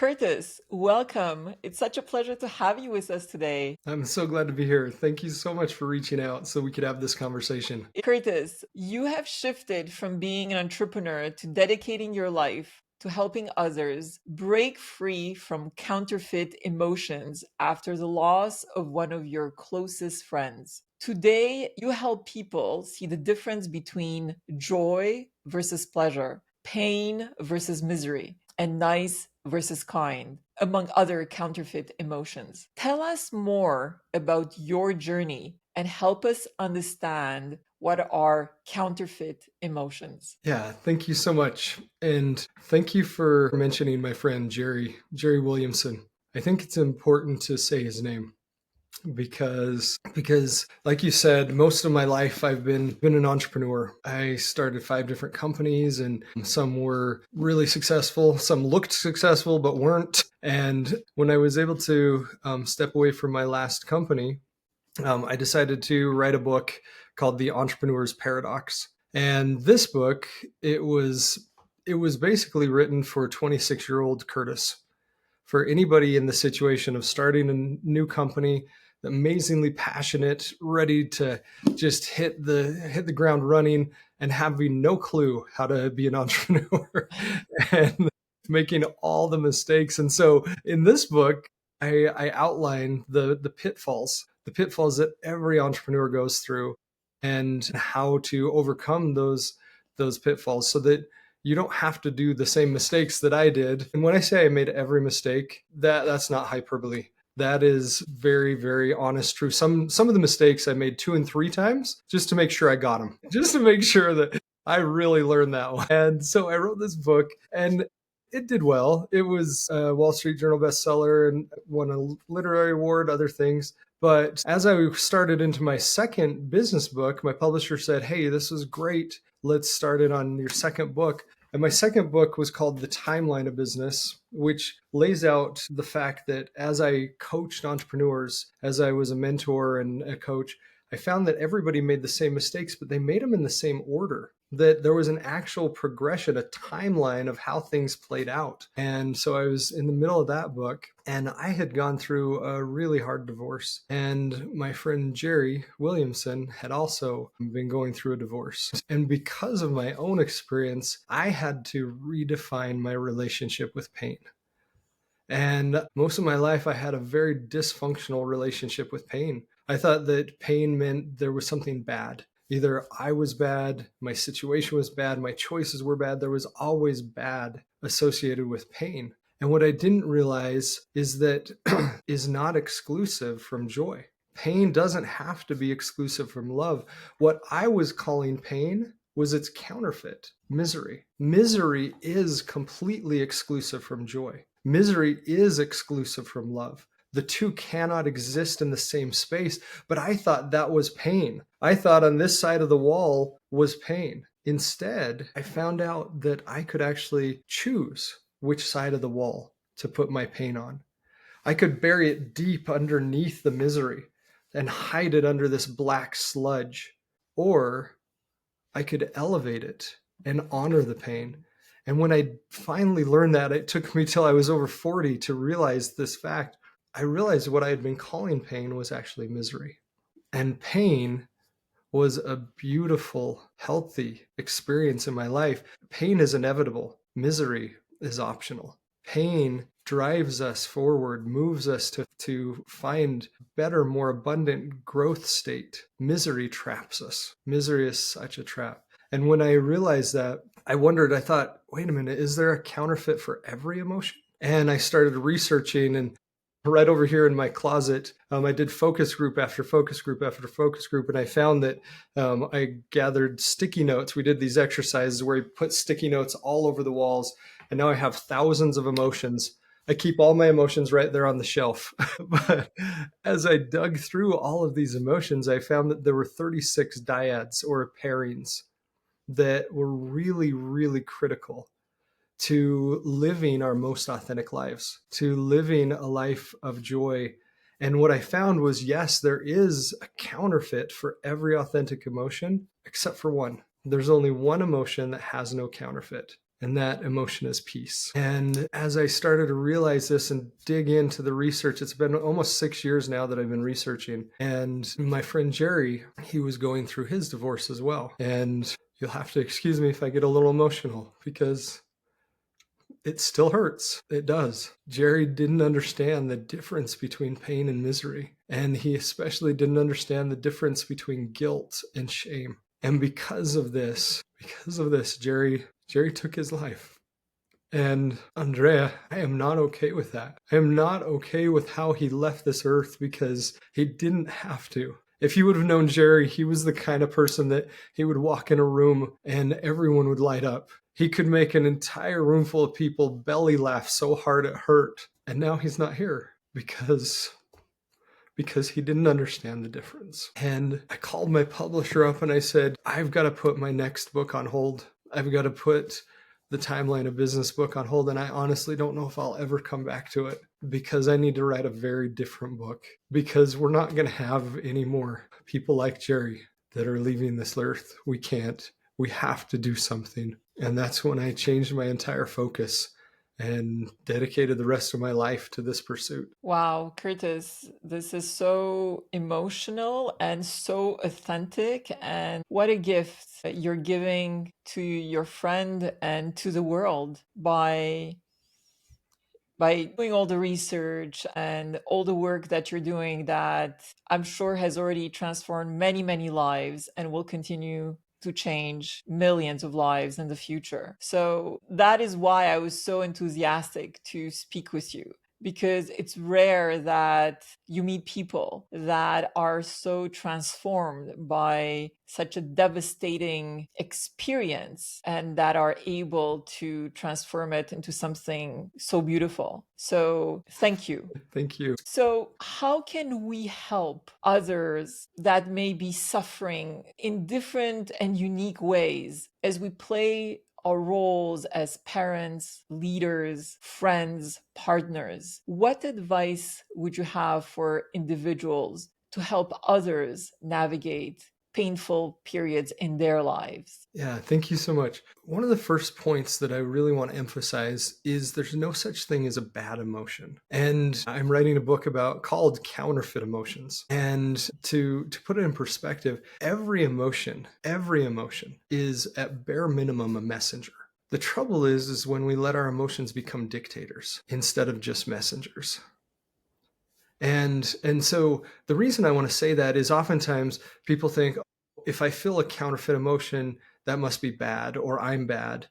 Curtis, welcome. It's such a pleasure to have you with us today. I'm so glad to be here. Thank you so much for reaching out so we could have this conversation. Curtis, you have shifted from being an entrepreneur to dedicating your life to helping others break free from counterfeit emotions after the loss of one of your closest friends. Today, you help people see the difference between joy versus pleasure, pain versus misery, and nice versus kind, among other counterfeit emotions. Tell us more about your journey and help us understand what are counterfeit emotions. Yeah, thank you so much. And thank you for mentioning my friend Jerry Williamson. I think it's important to say his name because like you said, most of my life I've been an entrepreneur. I started 5 different companies and some were really successful, some looked successful but weren't. And when I was able to step away from my last company, I decided to write a book called The Entrepreneur's Paradox. And this book, it was basically written for 26-year-old Curtis, for anybody in the situation of starting a new company, amazingly passionate, ready to just hit the ground running and having no clue how to be an entrepreneur and making all the mistakes. And so in this book, I outline the pitfalls that every entrepreneur goes through and how to overcome those pitfalls so that you don't have to do the same mistakes that I did. And when I say I made every mistake, that's not hyperbole. That is very, very honest truth. Some of the mistakes I made 2 and 3 times just to make sure I got them, just to make sure that I really learned that one. And so I wrote this book, and it did well. It was a Wall Street Journal bestseller and won a literary award, other things. But as I started into my second business book, my publisher said, "Hey, this is great. Let's start it on your second book." And my second book was called The Timeline of Business, which lays out the fact that as I coached entrepreneurs, as I was a mentor and a coach, I found that everybody made the same mistakes, but they made them in the same order. That there was an actual progression, a timeline of how things played out. And so I was in the middle of that book, and I had gone through a really hard divorce. And my friend Jerry Williamson had also been going through a divorce. And because of my own experience, I had to redefine my relationship with pain. And most of my life, I had a very dysfunctional relationship with pain. I thought that pain meant there was something bad. Either I was bad, my situation was bad, my choices were bad. There was always bad associated with pain. And what I didn't realize is that is not exclusive from joy. Pain doesn't have to be exclusive from love. What I was calling pain was its counterfeit, misery. Misery is completely exclusive from joy. Misery is exclusive from love. The two cannot exist in the same space, but I thought that was pain. I thought on this side of the wall was pain. Instead, I found out that I could actually choose which side of the wall to put my pain on. I could bury it deep underneath the misery and hide it under this black sludge, or I could elevate it and honor the pain. And when I finally learned that, it took me till I was over 40 to realize this fact. I realized what I had been calling pain was actually misery. And pain was a beautiful, healthy experience in my life. Pain is inevitable. Misery is optional. Pain drives us forward, moves us to find better, more abundant growth state. Misery traps us. Misery is such a trap. And when I realized that, I thought, wait a minute, is there a counterfeit for every emotion? And I started researching, and right over here in my closet, I did focus group after focus group after focus group, and I found that I gathered sticky notes. We did these exercises where we put sticky notes all over the walls, and now I have thousands of emotions. I keep all my emotions right there on the shelf. But as I dug through all of these emotions, I found that there were 36 dyads or pairings that were really, really critical to living our most authentic lives, to living a life of joy. And what I found was, yes, there is a counterfeit for every authentic emotion, except for one. There's only one emotion that has no counterfeit, and that emotion is peace. And as I started to realize this and dig into the research, it's been almost 6 years now that I've been researching. And my friend Jerry, he was going through his divorce as well. And you'll have to excuse me if I get a little emotional because it still hurts. It does. Jerry didn't understand the difference between pain and misery. And he especially didn't understand the difference between guilt and shame. And because of this, Jerry took his life. And Andrea, I am not okay with that. I am not okay with how he left this earth because he didn't have to. If you would have known Jerry, he was the kind of person that he would walk in a room and everyone would light up. He could make an entire room full of people belly laugh so hard it hurt. And now he's not here because he didn't understand the difference. And I called my publisher up and I said, I've got to put my next book on hold. I've got to put the Timeline of Business book on hold. And I honestly don't know if I'll ever come back to it because I need to write a very different book because we're not going to have any more people like Jerry that are leaving this earth. We can't. We have to do something. And that's when I changed my entire focus and dedicated the rest of my life to this pursuit. Wow, Curtis, this is so emotional and so authentic. And what a gift that you're giving to your friend and to the world by doing all the research and all the work that you're doing that I'm sure has already transformed many, many lives and will continue to change millions of lives in the future. So that is why I was so enthusiastic to speak with you because it's rare that you meet people that are so transformed by such a devastating experience and that are able to transform it into something so beautiful. So, thank you. Thank you. So, how can we help others that may be suffering in different and unique ways as we play our roles as parents, leaders, friends, partners? What advice would you have for individuals to help others navigate painful periods in their lives? Yeah, thank you so much. One of the first points that I really want to emphasize is there's no such thing as a bad emotion. And I'm writing a book called Counterfeit Emotions. And to put it in perspective, every emotion is at bare minimum a messenger. The trouble is when we let our emotions become dictators instead of just messengers. And so the reason I want to say that is oftentimes people think, if I feel a counterfeit emotion, that must be bad or I'm bad.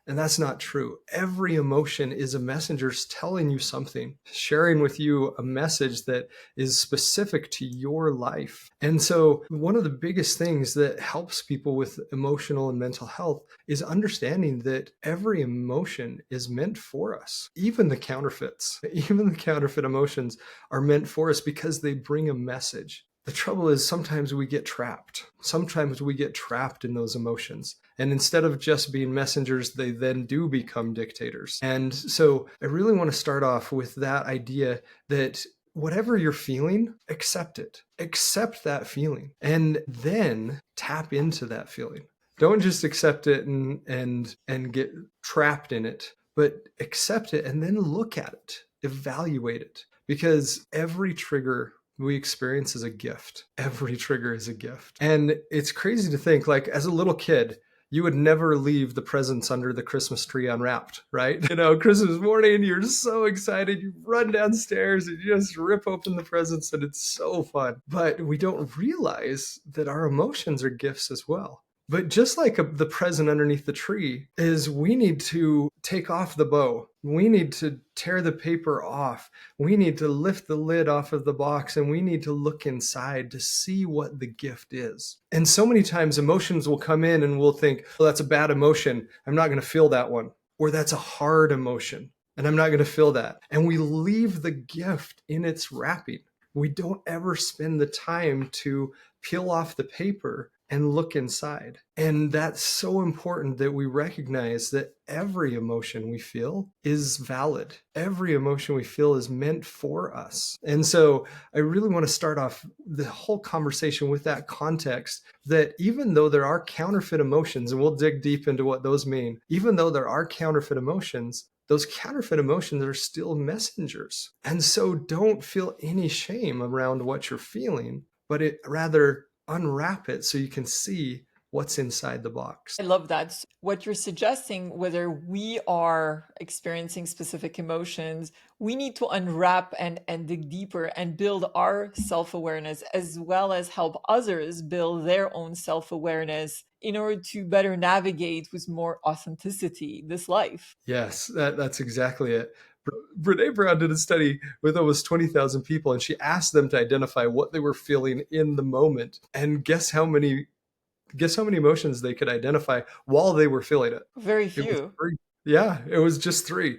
And that's not true. Every emotion is a messenger telling you something, sharing with you a message that is specific to your life. And so one of the biggest things that helps people with emotional and mental health is understanding that every emotion is meant for us. Even the counterfeit emotions are meant for us because they bring a message. The trouble is sometimes we get trapped. Sometimes we get trapped in those emotions. And instead of just being messengers, they then do become dictators. And so I really want to start off with that idea that whatever you're feeling, accept it. Accept that feeling and then tap into that feeling. Don't just accept it and get trapped in it, but accept it and then look at it, evaluate it. Because every trigger we experience is a gift. Every trigger is a gift. And it's crazy to think, like, as a little kid, you would never leave the presents under the Christmas tree unwrapped, right? Christmas morning, you're so excited. You run downstairs and you just rip open the presents and it's so fun. But we don't realize that our emotions are gifts as well. But just like the present underneath the tree is we need to take off the bow. We need to tear the paper off. We need to lift the lid off of the box and we need to look inside to see what the gift is. And so many times emotions will come in and we'll think, well, that's a bad emotion. I'm not going to feel that one. Or that's a hard emotion and I'm not going to feel that. And we leave the gift in its wrapping. We don't ever spend the time to peel off the paper and look inside. And that's so important that we recognize that every emotion we feel is valid. Every emotion we feel is meant for us. And so I really want to start off the whole conversation with that context that even though there are counterfeit emotions, and we'll dig deep into what those mean, even though there are counterfeit emotions, those counterfeit emotions are still messengers. And so don't feel any shame around what you're feeling, but rather unwrap it so you can see what's inside the box. I love that. So what you're suggesting, whether we are experiencing specific emotions, we need to unwrap and dig deeper and build our self awareness, as well as help others build their own self awareness in order to better navigate with more authenticity this life. Yes, that's exactly it. Brene Brown did a study with almost 20,000 people, and she asked them to identify what they were feeling in the moment. And guess how many emotions they could identify while they were feeling it. Very It was few. three. Yeah, it was just three.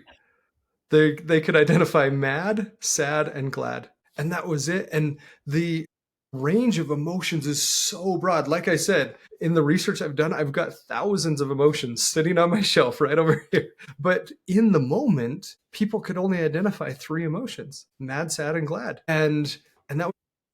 They could identify mad, sad, and glad. And that was it. And the range of emotions is so broad. Like I said, in the research I've done, I've got thousands of emotions sitting on my shelf right over here. But in the moment, people could only identify three emotions: mad, sad, and glad. And that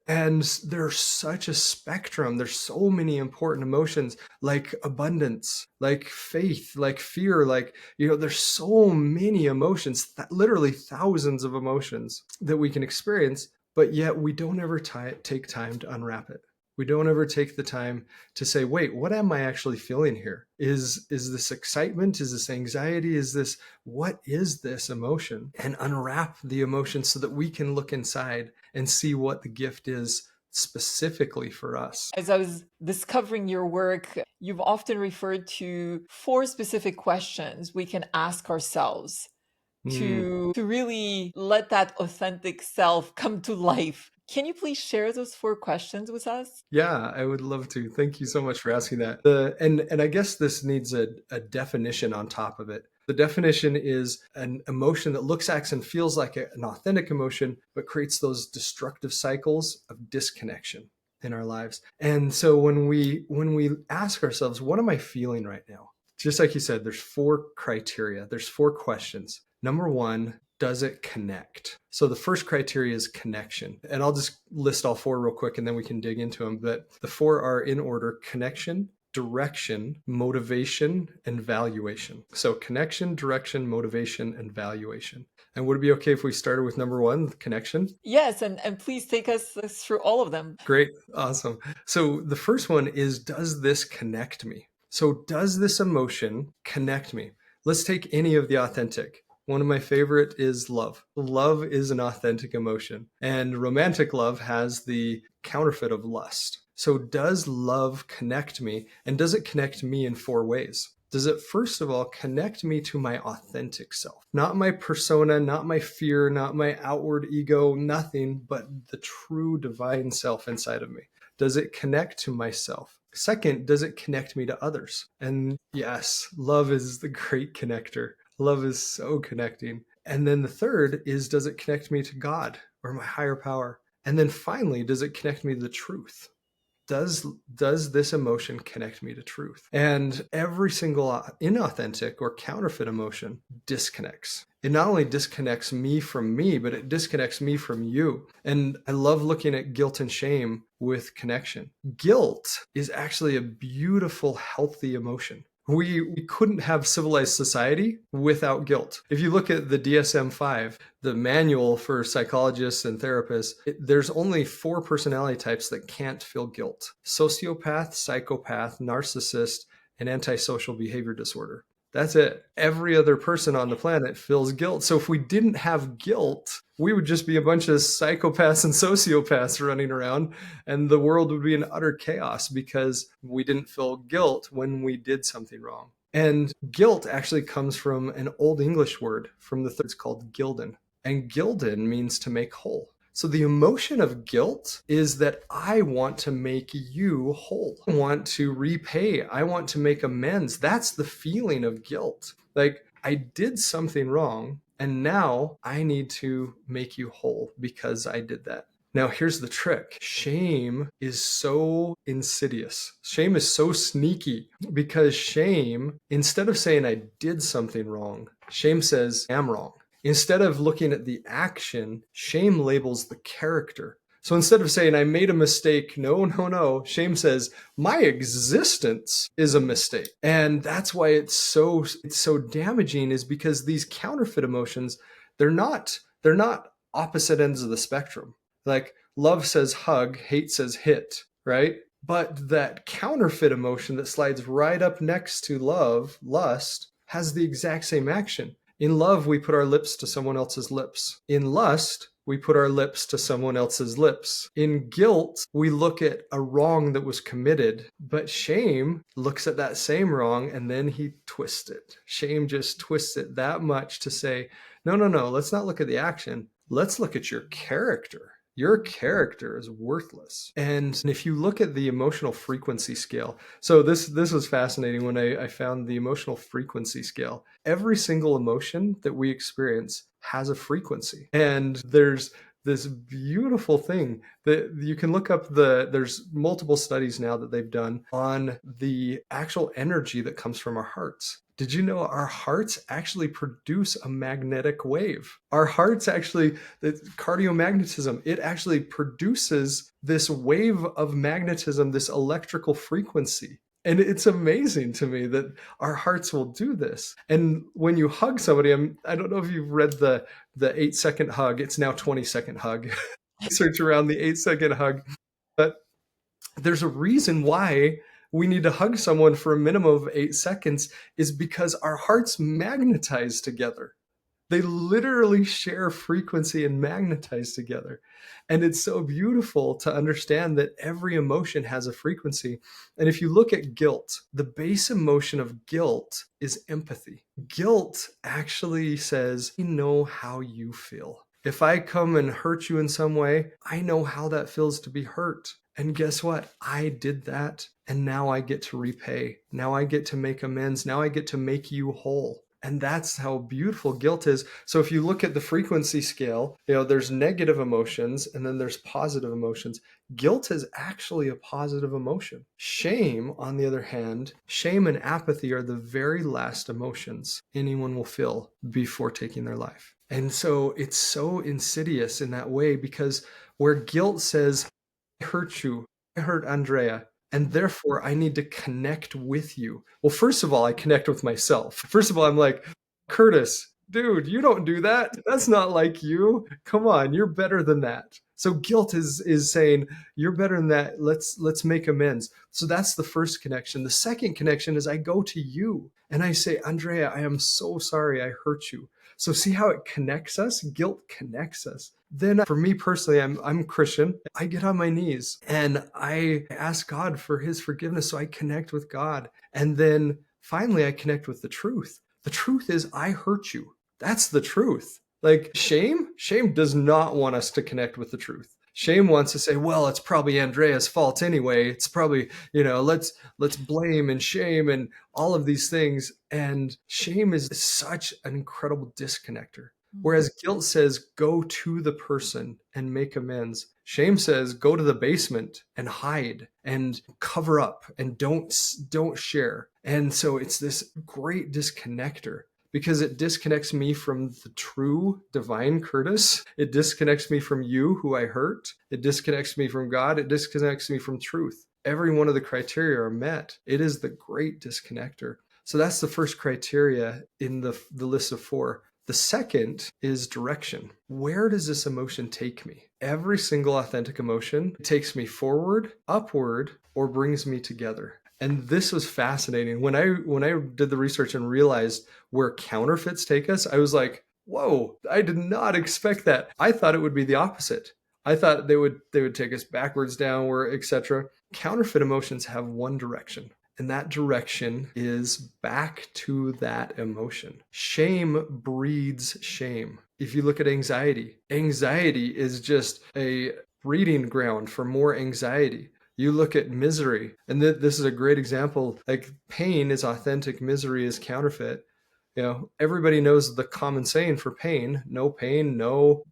and there's such a spectrum. There's so many important emotions, like abundance, like faith, like fear, like, there's so many emotions, literally thousands of emotions that we can experience, but yet we don't ever take time to unwrap it. We don't ever take the time to say, wait, what am I actually feeling here? Is this excitement? Is this anxiety? What is this emotion? And unwrap the emotion so that we can look inside and see what the gift is specifically for us. As I was discovering your work, you've often referred to four specific questions we can ask ourselves Mm. to really let that authentic self come to life. Can you please share those four questions with us? Yeah, I would love to. Thank you so much for asking that. And I guess this needs a definition on top of it. The definition is an emotion that looks, acts, and feels like an authentic emotion, but creates those destructive cycles of disconnection in our lives. And so when we ask ourselves, what am I feeling right now? Just like you said, there's four criteria. There's four questions. Number one, does it connect? So the first criteria is connection. And I'll just list all four real quick and then we can dig into them. But the four are in order: connection, direction, motivation, and valuation. So connection, direction, motivation, and valuation. And would it be okay if we started with number one, connection? Yes, and please take us through all of them. Great. Awesome. So the first one is, does this connect me? So does this emotion connect me? Let's take any of the authentic. One of my favorite is love. Love is an authentic emotion, and romantic love has the counterfeit of lust. So does love connect me? And does it connect me in four ways? Does it, first of all, connect me to my authentic self? Not my persona, not my fear, not my outward ego, nothing but the true divine self inside of me. Does it connect to myself? Second, does it connect me to others? And yes, love is the great connector. Love is so connecting. And then the third is, does it connect me to God or my higher power? And then finally, does it connect me to the truth? Does this emotion connect me to truth? And every single inauthentic or counterfeit emotion disconnects. It not only disconnects me from me, but it disconnects me from you. And I love looking at guilt and shame with connection. Guilt is actually a beautiful, healthy emotion. We couldn't have civilized society without guilt. If you look at the DSM-5, the manual for psychologists and therapists, there's only four personality types that can't feel guilt: sociopath, psychopath, narcissist, and antisocial behavior disorder. That's it. Every other person on the planet feels guilt. So if we didn't have guilt, we would just be a bunch of psychopaths and sociopaths running around, and the world would be in utter chaos because we didn't feel guilt when we did something wrong. And guilt actually comes from an Old English word from the third, it's called gilden. And gilden means to make whole. So the emotion of guilt is that I want to make you whole. I want to repay. I want to make amends. That's the feeling of guilt. Like, I did something wrong and now I need to make you whole because I did that. Now, here's the trick. Shame is so insidious. Shame is so sneaky because shame, instead of saying I did something wrong, shame says I'm wrong. Instead of looking at the action, shame labels the character. So instead of saying I made a mistake, no, no, no, shame says my existence is a mistake. And that's why it's so damaging, is because these counterfeit emotions, they're not opposite ends of the spectrum. Like love says hug, hate says hit, right? But that counterfeit emotion that slides right up next to love, lust, has the exact same action. In love, we put our lips to someone else's lips. In lust, we put our lips to someone else's lips. In guilt, we look at a wrong that was committed, but shame looks at that same wrong and then he twists it. Shame just twists it that much to say, no, no, no, let's not look at the action. Let's look at your character. Your character is worthless. And if you look at the emotional frequency scale, so this was fascinating when I found the emotional frequency scale. Every single emotion that we experience has a frequency. And there's this beautiful thing that you can look up. There's multiple studies now that they've done on the actual energy that comes from our hearts. Did you know our hearts actually produce a magnetic wave? Our hearts actually, the cardiomagnetism, it actually produces this wave of magnetism, this electrical frequency. And it's amazing to me that our hearts will do this. And when you hug somebody, I don't know if you've read the 8-second hug. It's now 20-second hug. Research around the 8-second hug. But there's a reason why we need to hug someone for a minimum of 8 seconds, is because our hearts magnetize together. They literally share frequency and magnetize together. And it's so beautiful to understand that every emotion has a frequency. And if you look at guilt, the base emotion of guilt is empathy. Guilt actually says, I know how you feel. If I come and hurt you in some way, I know how that feels to be hurt. And guess what? I did that. And now I get to repay. Now I get to make amends. Now I get to make you whole. And that's how beautiful guilt is. So if you look at the frequency scale, there's negative emotions and then there's positive emotions. Guilt is actually a positive emotion. Shame, on the other hand, shame and apathy are the very last emotions anyone will feel before taking their life. And so it's so insidious in that way, because where guilt says, I hurt you, I hurt Andrea, and therefore I need to connect with you. Well, first of all, I connect with myself. First of all, I'm like, Curtis, dude, you don't do that. That's not like you. Come on, you're better than that. So guilt is saying you're better than that. Let's make amends. So that's the first connection. The second connection is I go to you and I say, Andrea, I am so sorry I hurt you. So see how it connects us? Guilt connects us. Then for me personally, I'm Christian. I get on my knees and I ask God for his forgiveness. So I connect with God. And then finally I connect with the truth. The truth is I hurt you. That's the truth. Like shame does not want us to connect with the truth. Shame wants to say, well, it's probably Andrea's fault anyway. It's probably, let's blame and shame and all of these things. And shame is such an incredible disconnector. Whereas guilt says, go to the person and make amends. Shame says, go to the basement and hide and cover up and don't share. And so it's this great disconnector, because it disconnects me from the true divine Curtis. It disconnects me from you, who I hurt. It disconnects me from God. It disconnects me from truth. Every one of the criteria are met. It is the great disconnector. So that's the first criteria in the list of 4. The second is direction. Where does this emotion take me? Every single authentic emotion takes me forward, upward, or brings me together. And this was fascinating. When I did the research and realized where counterfeits take us, I was like, whoa, I did not expect that. I thought it would be the opposite. I thought they would take us backwards, downward, etc. Counterfeit emotions have one direction. And that direction is back to that emotion. Shame breeds shame. If you look at anxiety, anxiety is just a breeding ground for more anxiety. You look at misery, and this is a great example. Like pain is authentic, misery is counterfeit. Everybody knows the common saying for pain, no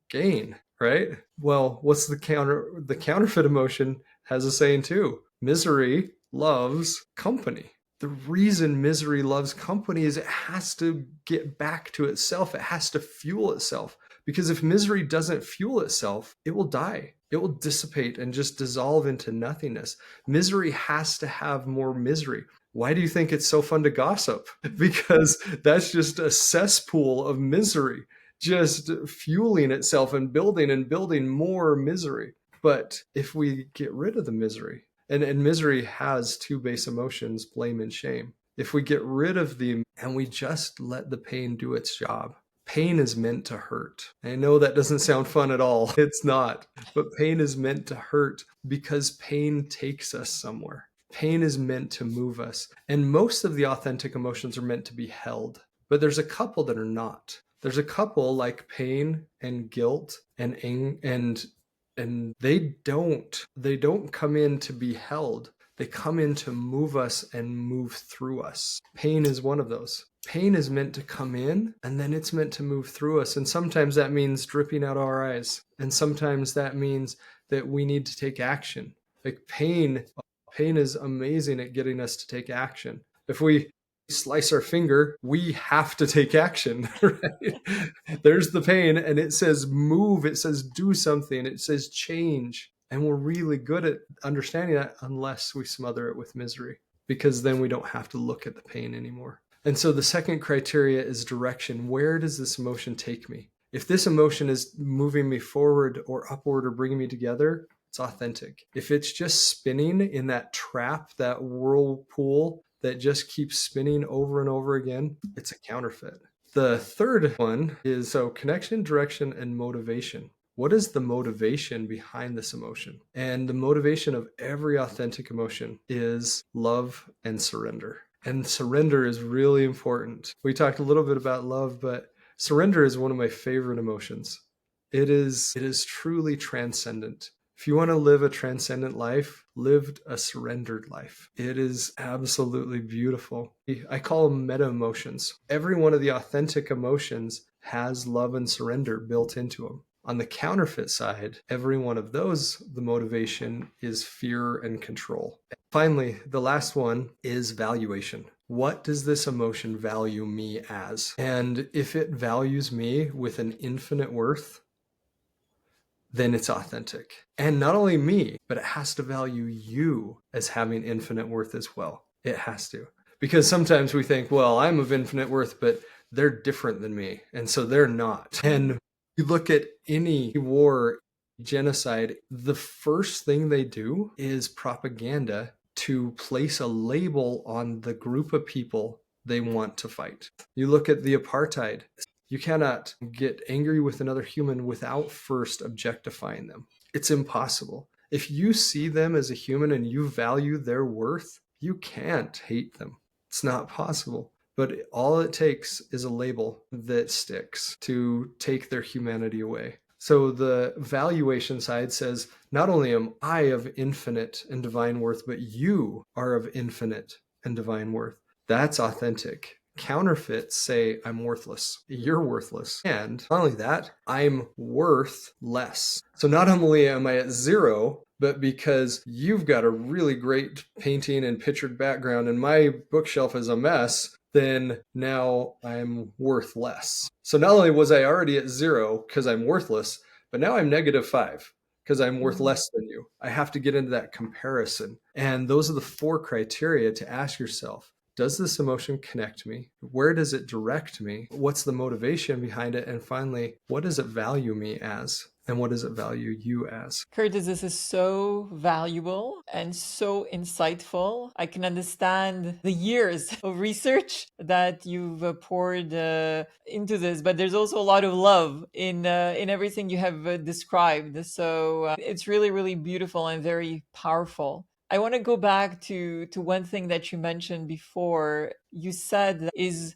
gain, right? Well, what's the counterfeit emotion has a saying too. Misery loves company. The reason misery loves company is it has to get back to itself. It has to fuel itself. Because if misery doesn't fuel itself, it will die. It will dissipate and just dissolve into nothingness. Misery has to have more misery. Why do you think it's so fun to gossip? Because that's just a cesspool of misery, just fueling itself and building more misery. But if we get rid of the misery, and misery has two base emotions, blame and shame. If we get rid of the and we just let the pain do its job, pain is meant to hurt. I know that doesn't sound fun at all. It's not. But pain is meant to hurt because pain takes us somewhere. Pain is meant to move us. And most of the authentic emotions are meant to be held. But there's a couple that are not. There's a couple like pain and guilt and they don't come in to be held. They come in to move us and move through us. Pain is one of those. Pain is meant to come in and then it's meant to move through us. And sometimes that means dripping out our eyes. And sometimes that means that we need to take action. Like pain is amazing at getting us to take action. If we slice our finger, we have to take action, right? There's the pain, and it says move, it says do something, it says change. And we're really good at understanding that unless we smother it with misery, because then we don't have to look at the pain anymore. And so the second criteria is direction. Where does this emotion take me? If this emotion is moving me forward or upward or bringing me together, it's authentic. If it's just spinning in that trap, that whirlpool that just keeps spinning over and over again, it's a counterfeit. The third one is connection, direction, and motivation. What is the motivation behind this emotion? And the motivation of every authentic emotion is love and surrender. And surrender is really important. We talked a little bit about love, but surrender is one of my favorite emotions. It is truly transcendent. If you want to live a transcendent life, live a surrendered life. It is absolutely beautiful. I call them meta emotions. Every one of the authentic emotions has love and surrender built into them. On the counterfeit side, every one of those, the motivation is fear and control. Finally, the last one is valuation. What does this emotion value me as? And if it values me with an infinite worth, then it's authentic. And not only me, but it has to value you as having infinite worth as well. It has to. Because sometimes we think, well, I'm of infinite worth, but they're different than me. And so they're not. And you look at any war, genocide, the first thing they do is propaganda to place a label on the group of people they want to fight. You look at the apartheid. You cannot get angry with another human without first objectifying them. It's impossible. If you see them as a human and you value their worth, you can't hate them. It's not possible. But all it takes is a label that sticks to take their humanity away. So the valuation side says, not only am I of infinite and divine worth, but you are of infinite and divine worth. That's authentic. Counterfeits say, I'm worthless. You're worthless. And not only that, I'm worth less. So not only am I at zero, but because you've got a really great painting and pictured background and my bookshelf is a mess, then now I'm worth less. So not only was I already at zero because I'm worthless, but now I'm -5 because I'm worth less than you. I have to get into that comparison. And those are the 4 criteria to ask yourself. Does this emotion connect me? Where does it direct me? What's the motivation behind it? And finally, what does it value me as? And what does it value you as? Curtis, this is so valuable and so insightful. I can understand the years of research that you've poured into this, but there's also a lot of love in everything you have described. So it's really, really beautiful and very powerful. I want to go back to one thing that you mentioned before. You said that is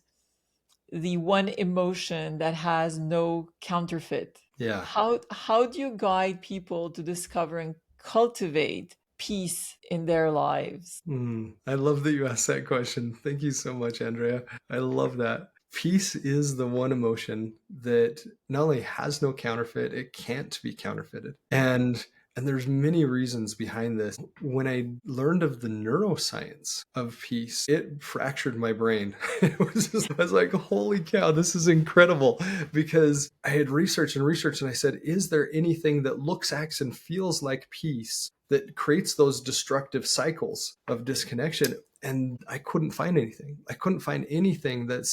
the one emotion that has no counterfeit. Yeah. How do you guide people to discover and cultivate peace in their lives? I love that you asked that question. Thank you so much, Andrea. I love that. Peace is the one emotion that not only has no counterfeit, it can't be counterfeited. And there's many reasons behind this. When I learned of the neuroscience of peace, it fractured my brain. I was like, holy cow, this is incredible. Because I had researched and researched, and I said, is there anything that looks, acts, and feels like peace that creates those destructive cycles of disconnection? And I couldn't find anything. I couldn't find anything that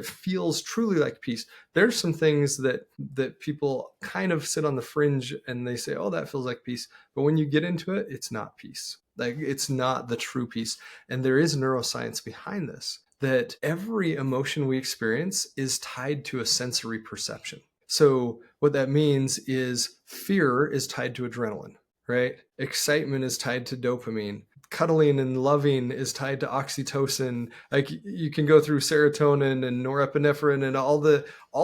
feels truly like peace. There's some things that people kind of sit on the fringe and they say, oh, that feels like peace. But when you get into it, it's not peace. Like, it's not the true peace. And there is neuroscience behind this, that every emotion we experience is tied to a sensory perception. So what that means is fear is tied to adrenaline, right? Excitement is tied to dopamine. Cuddling and loving is tied to oxytocin. Like, you can go through serotonin and norepinephrine and all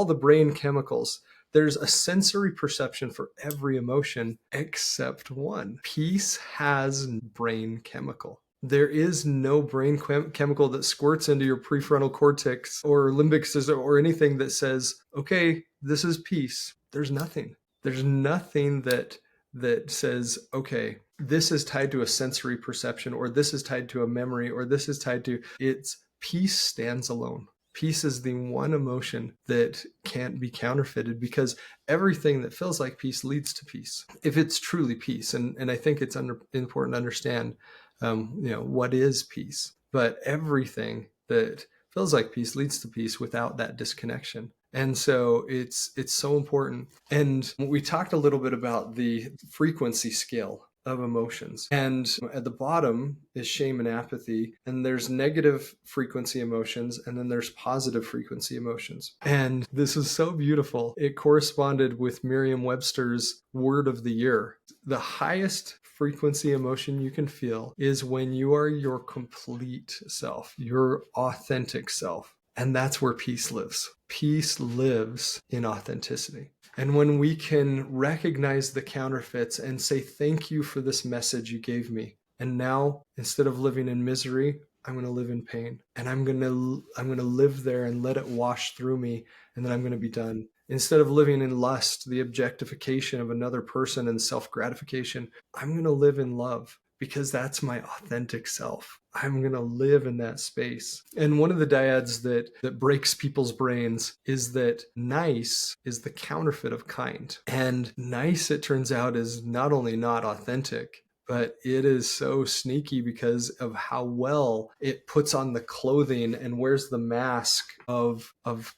the brain chemicals. There's a sensory perception for every emotion except one. Peace has brain chemical. There is no brain chemical that squirts into your prefrontal cortex or limbic system or anything that says, okay, this is peace. There's nothing. There's nothing that says, okay, this is tied to a sensory perception, or this is tied to a memory, or this is tied to, it's peace stands alone. Peace is the one emotion that can't be counterfeited, because everything that feels like peace leads to peace, if it's truly peace. And I think it's important to understand, what is peace. But everything that feels like peace leads to peace without that disconnection. And so it's so important. And we talked a little bit about the frequency scale of emotions. And at the bottom is shame and apathy. And there's negative frequency emotions, and then there's positive frequency emotions. And this is so beautiful. It corresponded with Merriam-Webster's word of the year. The highest frequency emotion you can feel is when you are your complete self, your authentic self. And that's where peace lives. Peace lives in authenticity. And when we can recognize the counterfeits and say, thank you for this message you gave me. And now, instead of living in misery, I'm going to live in pain. And I'm going to live there and let it wash through me. And then I'm going to be done. Instead of living in lust, the objectification of another person and self-gratification, I'm going to live in love, because that's my authentic self. I'm going to live in that space. And one of the dyads that breaks people's brains is that nice is the counterfeit of kind. And nice, it turns out, is not only not authentic, but it is so sneaky because of how well it puts on the clothing and wears the mask of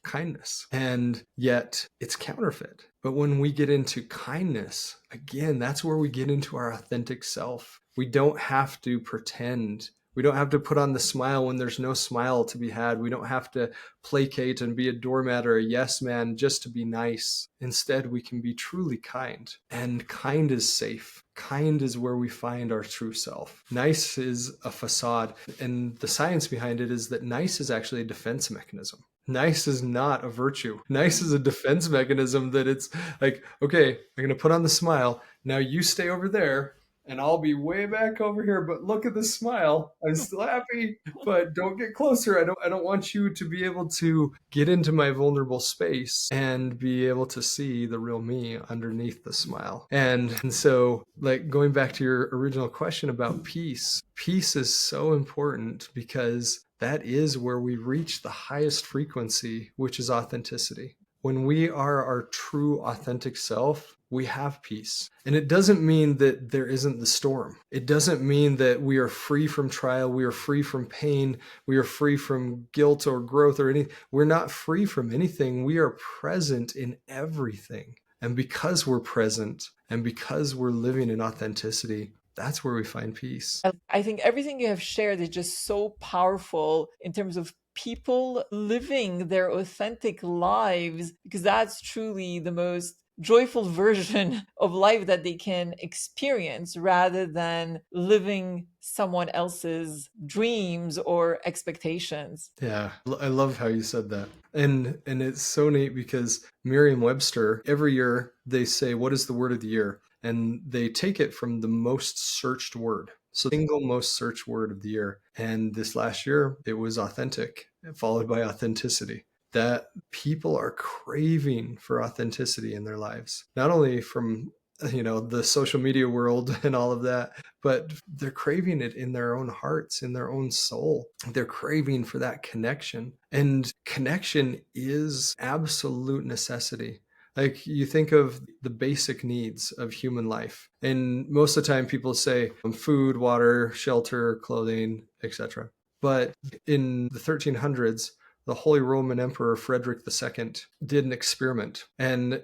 kindness. And yet it's counterfeit. But when we get into kindness, again, that's where we get into our authentic self. We don't have to pretend. We don't have to put on the smile when there's no smile to be had. We don't have to placate and be a doormat or a yes man just to be nice. Instead, we can be truly kind. And kind is safe. Kind is where we find our true self. Nice is a facade. And the science behind it is that nice is actually a defense mechanism. Nice is not a virtue. Nice is a defense mechanism, that it's like, okay, I'm going to put on the smile. Now you stay over there and I'll be way back over here, but look at the smile. I'm still happy, but don't get closer. I don't want you to be able to get into my vulnerable space and be able to see the real me underneath the smile. And so, like, going back to your original question about peace, peace is so important because that is where we reach the highest frequency, which is authenticity. When we are our true authentic self, we have peace. And it doesn't mean that there isn't the storm. It doesn't mean that we are free from trial. We are free from pain. We are free from guilt or growth or anything. We're not free from anything. We are present in everything. And because we're present and because we're living in authenticity, that's where we find peace. I think everything you have shared is just so powerful in terms of people living their authentic lives, because that's truly the most joyful version of life that they can experience, rather than living someone else's dreams or expectations. Yeah, I love how you said that. And it's so neat because Merriam-Webster, every year they say, what is the word of the year? And they take it from the most searched word. So the single most searched word of the year. And this last year, it was authentic, followed by authenticity. That people are craving for authenticity in their lives, not only from the social media world and all of that, but they're craving it in their own hearts, in their own soul. They're craving for that connection, and connection is absolute necessity. Like, you think of the basic needs of human life, and most of the time people say food, water, shelter, clothing, etc. But in the 1300s, the Holy Roman Emperor Frederick II did an experiment, and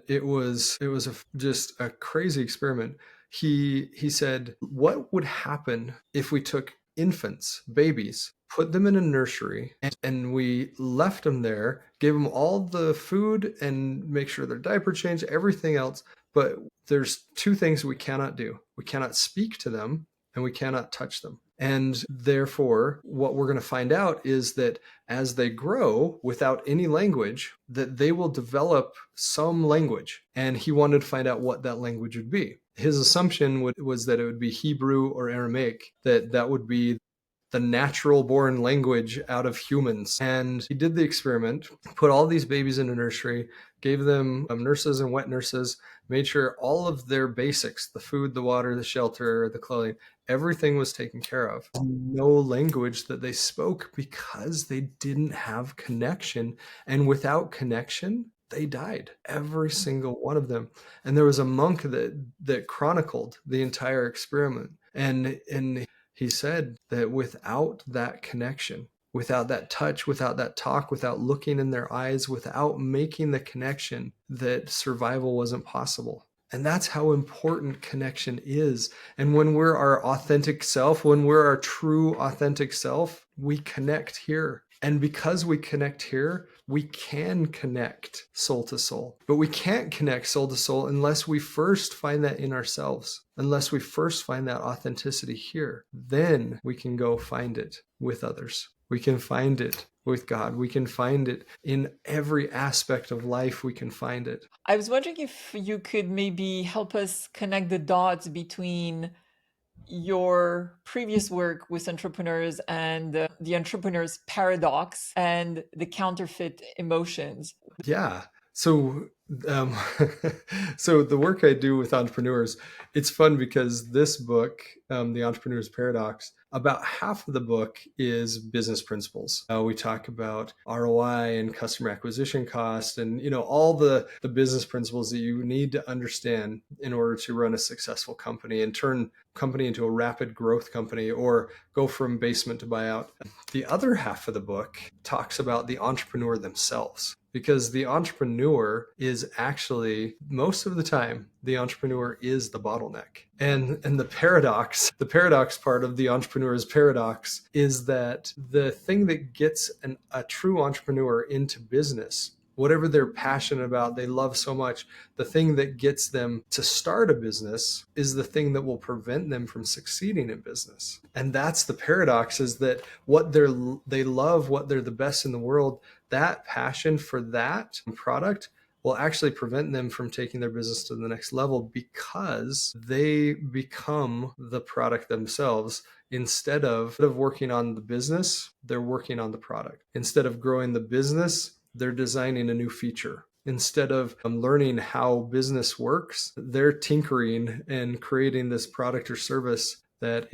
just a crazy experiment. He said, what would happen if we took infants, babies, put them in a nursery, and we left them there, gave them all the food and make sure their diaper changed, everything else. But there's two things we cannot do. We cannot speak to them, and we cannot touch them. And therefore, what we're going to find out is that as they grow without any language, that they will develop some language. And he wanted to find out what that language would be. His assumption was that it would be Hebrew or Aramaic, that would be the natural born language out of humans. And he did the experiment, put all these babies in a nursery, gave them nurses and wet nurses, made sure all of their basics, the food, the water, the shelter, the clothing, everything was taken care of. No language that they spoke because they didn't have connection. And without connection, they died, every single one of them. And there was a monk that chronicled the entire experiment. And he said that without that connection, without that touch, without that talk, without looking in their eyes, without making the connection, that survival wasn't possible. And that's how important connection is. And when we're our authentic self, when we're our true authentic self, we connect here. And because we connect here, we can connect soul to soul. But we can't connect soul to soul unless we first find that in ourselves, unless we first find that authenticity here. Then we can go find it with others. We can find it with God. We can find it in every aspect of life. We can find it. I was wondering if you could maybe help us connect the dots between your previous work with entrepreneurs and the entrepreneur's paradox and the counterfeit emotions. Yeah. So, um, so the work I do with entrepreneurs, it's fun because this book, The Entrepreneur's Paradox, about half of the book is business principles. We talk about ROI and customer acquisition cost, and all the business principles that you need to understand in order to run a successful company and turn company into a rapid growth company, or go from basement to buyout. The other half of the book talks about the entrepreneur themselves. Because the entrepreneur is actually, most of the time, the entrepreneur is the bottleneck. And the paradox part of the entrepreneur's paradox is that the thing that gets a true entrepreneur into business, whatever they're passionate about, they love so much, the thing that gets them to start a business is the thing that will prevent them from succeeding in business. And that's the paradox, is that what they love, what they're the best in the world, that passion for that product will actually prevent them from taking their business to the next level, because they become the product themselves. Instead of working on the business, they're working on the product. Instead of growing the business, they're designing a new feature. Instead of learning how business works, they're tinkering and creating this product or service that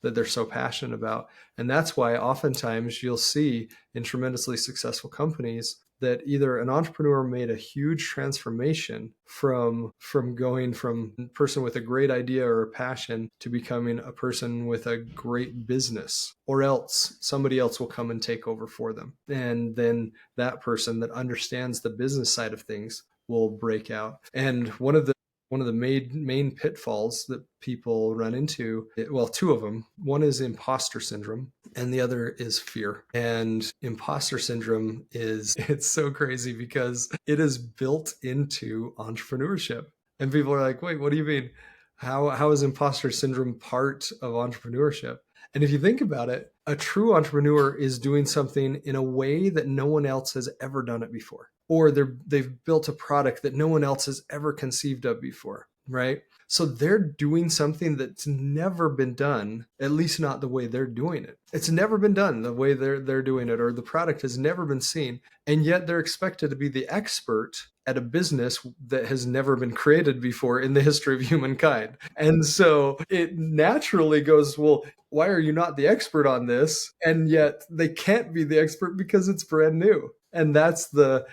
they're so passionate about. And that's why oftentimes you'll see in tremendously successful companies that either an entrepreneur made a huge transformation from going from a person with a great idea or a passion to becoming a person with a great business, or else somebody else will come and take over for them. And then that person that understands the business side of things will break out. And one of the main pitfalls that people run into, well, two of them. One is imposter syndrome, and the other is fear. And imposter syndrome it's so crazy because it is built into entrepreneurship. And people are like, wait, what do you mean? How is imposter syndrome part of entrepreneurship? And if you think about it, a true entrepreneur is doing something in a way that no one else has ever done it before, or they've built a product that no one else has ever conceived of before, right? So they're doing something that's never been done, at least not the way they're doing it. It's never been done the way they're doing it, or the product has never been seen. And yet they're expected to be the expert at a business that has never been created before in the history of humankind. And so it naturally goes, well, why are you not the expert on this? And yet they can't be the expert because it's brand new. And that's the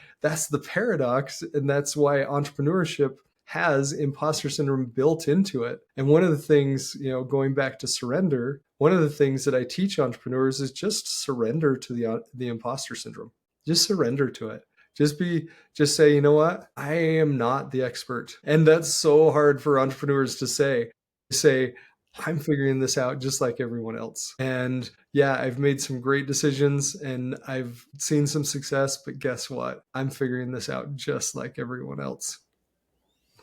paradox, and that's why entrepreneurship has imposter syndrome built into it. And one of the things, going back to surrender, one of the things that I teach entrepreneurs is just surrender to the imposter syndrome. Just surrender to it. Just say, you know what? I am not the expert. And that's so hard for entrepreneurs to say. Say, I'm figuring this out just like everyone else. And yeah, I've made some great decisions and I've seen some success, but guess what? I'm figuring this out just like everyone else.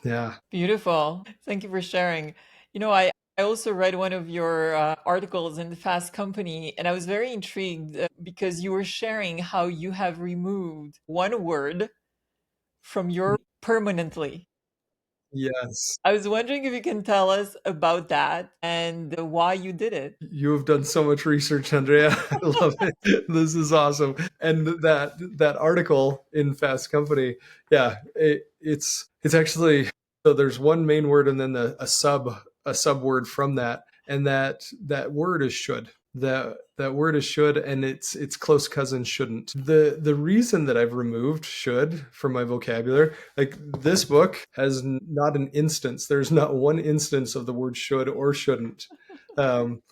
Yeah. Beautiful. Thank you for sharing. I also read one of your articles in the Fast Company, and I was very intrigued because you were sharing how you have removed one word from your permanently. Yes. I was wondering if you can tell us about that and why you did it. You have done so much research, Andrea. I love it. This is awesome. And that article in Fast Company, yeah, it's actually, so there's one main word and then a sub word from that, and that word is should. That word is should, and it's close cousin shouldn't. The reason that I've removed should from my vocabulary, like this book has not an instance. There's not one instance of the word should or shouldn't. Um,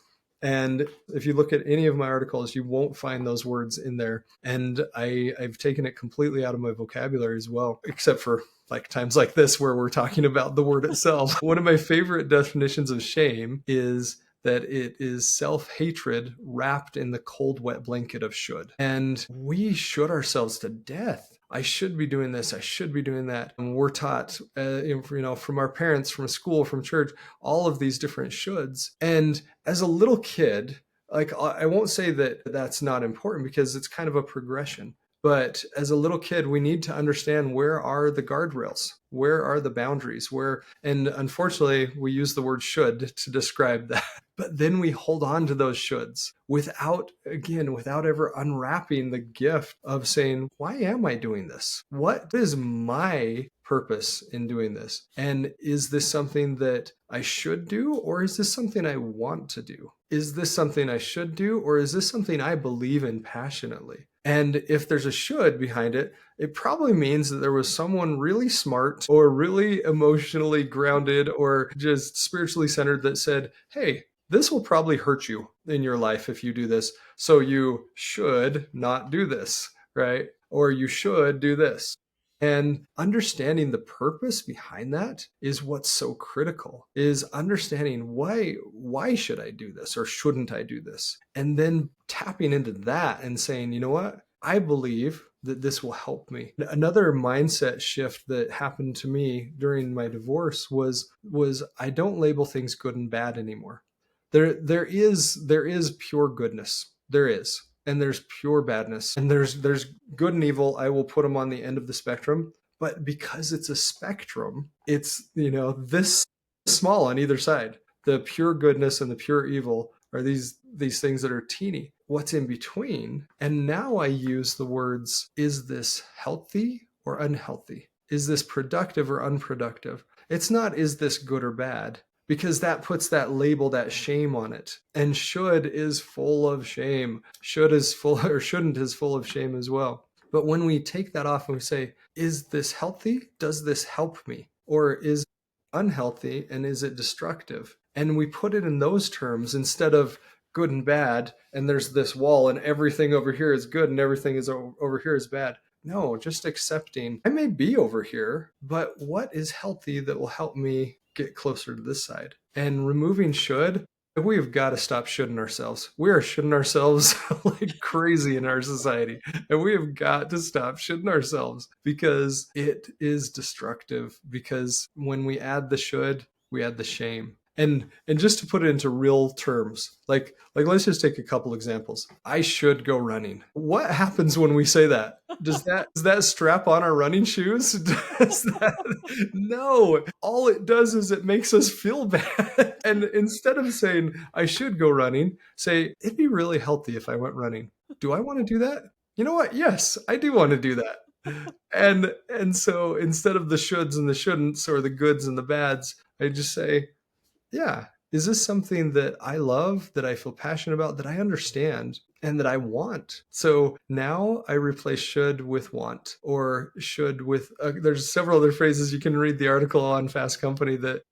and if you look at any of my articles, you won't find those words in there. And I've taken it completely out of my vocabulary as well, except for like times like this where we're talking about the word itself. One of my favorite definitions of shame is that it is self-hatred wrapped in the cold, wet blanket of should. And we should ourselves to death. I should be doing this. I should be doing that. And we're taught, from our parents, from school, from church, all of these different shoulds. And as a little kid, like I won't say that that's not important because it's kind of a progression. But as a little kid, we need to understand, where are the guardrails? Where are the boundaries? And unfortunately, we use the word should to describe that. But then we hold on to those shoulds without ever unwrapping the gift of saying, why am I doing this? What is my purpose in doing this? And is this something that I should do, or is this something I want to do? Is this something I should do, or is this something I believe in passionately? And if there's a should behind it, it probably means that there was someone really smart or really emotionally grounded or just spiritually centered that said, hey, this will probably hurt you in your life if you do this. So you should not do this, right? Or you should do this. And understanding the purpose behind that is what's so critical, is understanding why should I do this or shouldn't I do this? And then tapping into that and saying, you know what? I believe that this will help me. Another mindset shift that happened to me during my divorce was I don't label things good and bad anymore. There is pure goodness. There is. And there's pure badness. And there's good and evil. I will put them on the end of the spectrum. But because it's a spectrum, it's, this small on either side. The pure goodness and the pure evil are these things that are teeny. What's in between? And now I use the words, is this healthy or unhealthy? Is this productive or unproductive? It's not, is this good or bad? Because that puts that label, that shame on it. And should is full of shame. Should is full, or shouldn't is full of shame as well. But when we take that off and we say, is this healthy? Does this help me? Or is it unhealthy and is it destructive? And we put it in those terms instead of good and bad, and there's this wall and everything over here is good and everything is over here is bad. No, just accepting, I may be over here, but what is healthy that will help me get closer to this side? And removing should, we've got to stop shoulding ourselves. We are shoulding ourselves like crazy in our society. And we have got to stop shoulding ourselves because it is destructive. Because when we add the should, we add the shame. And just to put it into real terms, like let's just take a couple examples. I should go running. What happens when we say that? Does that strap on our running shoes? Does that No. All it does is it makes us feel bad. And instead of saying I should go running, say it'd be really healthy if I went running. Do I want to do that? You know what? Yes, I do want to do that. And so instead of the shoulds and the shouldn'ts or the goods and the bads, I just say, yeah, is this something that I love, that I feel passionate about, that I understand, and that I want? So now I replace should with want, or should with, there's several other phrases. You can read the article on Fast Company that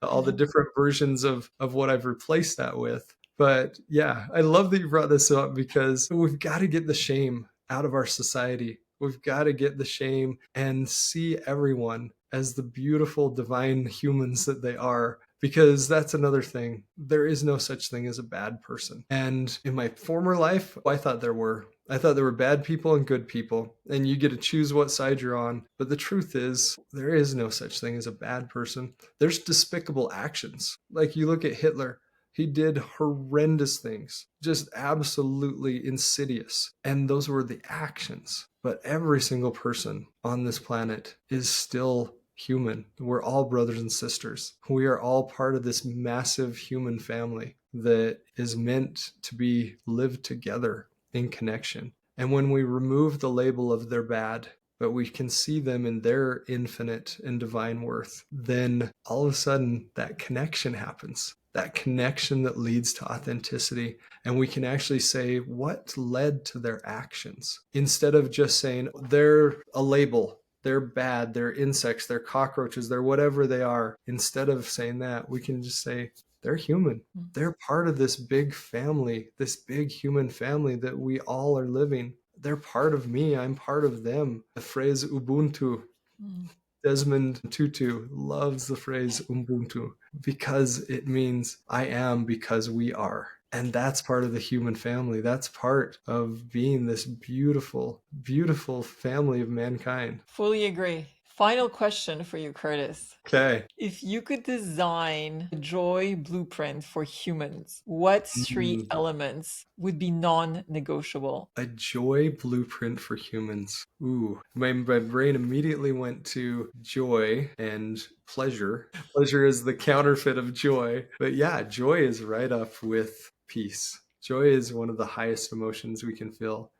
all the Mhm. different versions of what I've replaced that with. But yeah, I love that you brought this up because we've got to get the shame out of our society. We've got to get the shame and see everyone as the beautiful divine humans that they are, because that's another thing. There is no such thing as a bad person. And in my former life, I thought there were. I thought there were bad people and good people, and you get to choose what side you're on. But the truth is, there is no such thing as a bad person. There's despicable actions. Like you look at Hitler, he did horrendous things, just absolutely insidious. And those were the actions. But every single person on this planet is still human. We're all brothers and sisters. We are all part of this massive human family that is meant to be lived together in connection. And when we remove the label of they're bad, but we can see them in their infinite and divine worth, then all of a sudden that connection happens. That connection that leads to authenticity. And we can actually say what led to their actions instead of just saying they're a label, they're bad, they're insects, they're cockroaches, they're whatever they are. Instead of saying that, we can just say they're human. They're part of this big family, this big human family that we all are living. They're part of me. I'm part of them. The phrase Ubuntu, Mm. Desmond Tutu loves the phrase Ubuntu because it means I am because we are. And that's part of the human family. That's part of being this beautiful, beautiful family of mankind. Fully agree. Final question for you, Curtis. Okay. If you could design a joy blueprint for humans, what three Mm. elements would be non-negotiable? A joy blueprint for humans. Ooh, my brain immediately went to joy and pleasure. Pleasure is the counterfeit of joy. But yeah, joy is right up with peace. Joy is one of the highest emotions we can feel.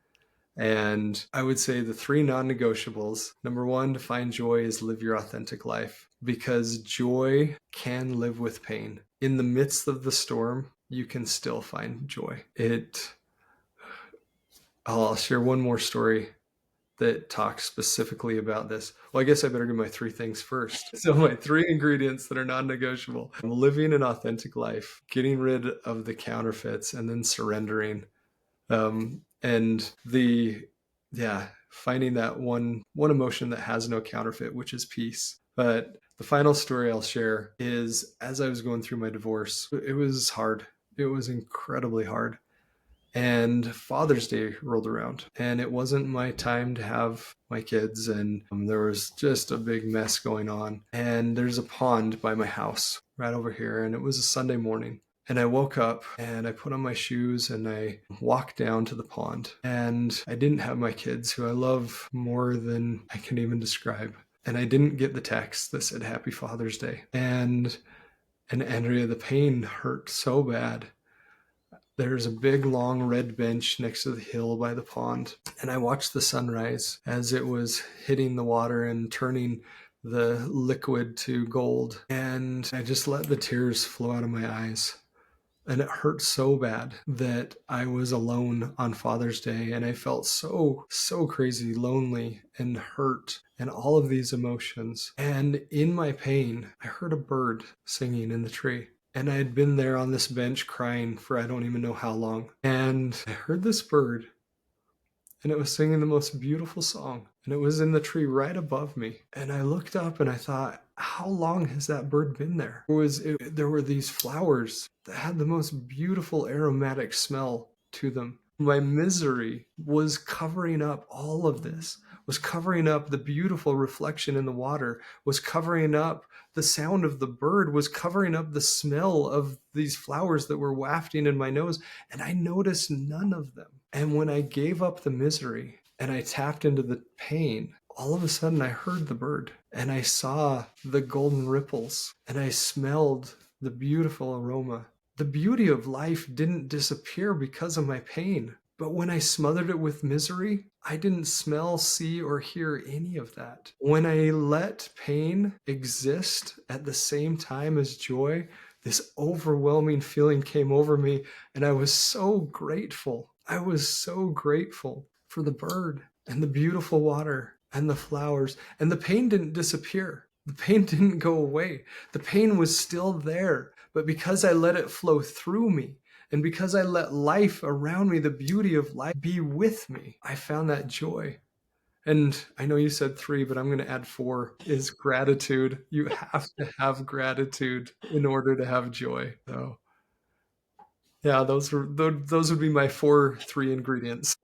And I would say the three non negotiables. Number one, to find joy is live your authentic life because joy can live with pain. In the midst of the storm, you can still find joy. I'll share one more story that talks specifically about this. Well, I guess I better do my three things first. So, my three ingredients that are non negotiable: living an authentic life, getting rid of the counterfeits, and then surrendering. And yeah, finding that one emotion that has no counterfeit, which is peace. But the final story I'll share is as I was going through my divorce, it was hard. It was incredibly hard. And Father's Day rolled around, and it wasn't my time to have my kids, and there was just a big mess going on. And there's a pond by my house right over here, and it was a Sunday morning. And I woke up and I put on my shoes and I walked down to the pond. And I didn't have my kids, who I love more than I can even describe. And I didn't get the text that said Happy Father's Day. And Andrea, the pain hurt so bad. There's a big long red bench next to the hill by the pond, and I watched the sunrise as it was hitting the water and turning the liquid to gold. And I just let the tears flow out of my eyes. And it hurt so bad that I was alone on Father's Day, and I felt so crazy, lonely and hurt and all of these emotions. And in my pain, I heard a bird singing in the tree. And I had been there on this bench crying for I don't even know how long. And I heard this bird, and it was singing the most beautiful song. And it was in the tree right above me. And I looked up and I thought, how long has that bird been there? There were these flowers that had the most beautiful aromatic smell to them. My misery was covering up all of this, was covering up the beautiful reflection in the water, was covering up the sound of the bird was covering up the smell of these flowers that were wafting in my nose, and I noticed none of them. And when I gave up the misery and I tapped into the pain, all of a sudden I heard the bird and I saw the golden ripples and I smelled the beautiful aroma. The beauty of life didn't disappear because of my pain. But when I smothered it with misery, I didn't smell, see, or hear any of that. When I let pain exist at the same time as joy, this overwhelming feeling came over me, and I was so grateful. I was so grateful for the bird and the beautiful water and the flowers. And the pain didn't disappear. The pain didn't go away. The pain was still there. But because I let it flow through me, and because I let life around me, the beauty of life, be with me, I found that joy. And I know you said three, but I'm going to add four is gratitude. You have to have gratitude in order to have joy. So, yeah, those would be my three ingredients.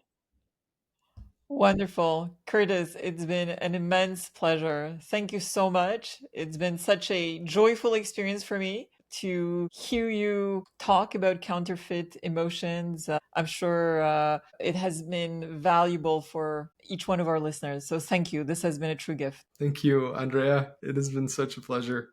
Wonderful. Curtis, it's been an immense pleasure. Thank you so much. It's been such a joyful experience for me to hear you talk about counterfeit emotions. I'm sure it has been valuable for each one of our listeners. So thank you. This has been a true gift. Thank you, Andrea. It has been such a pleasure.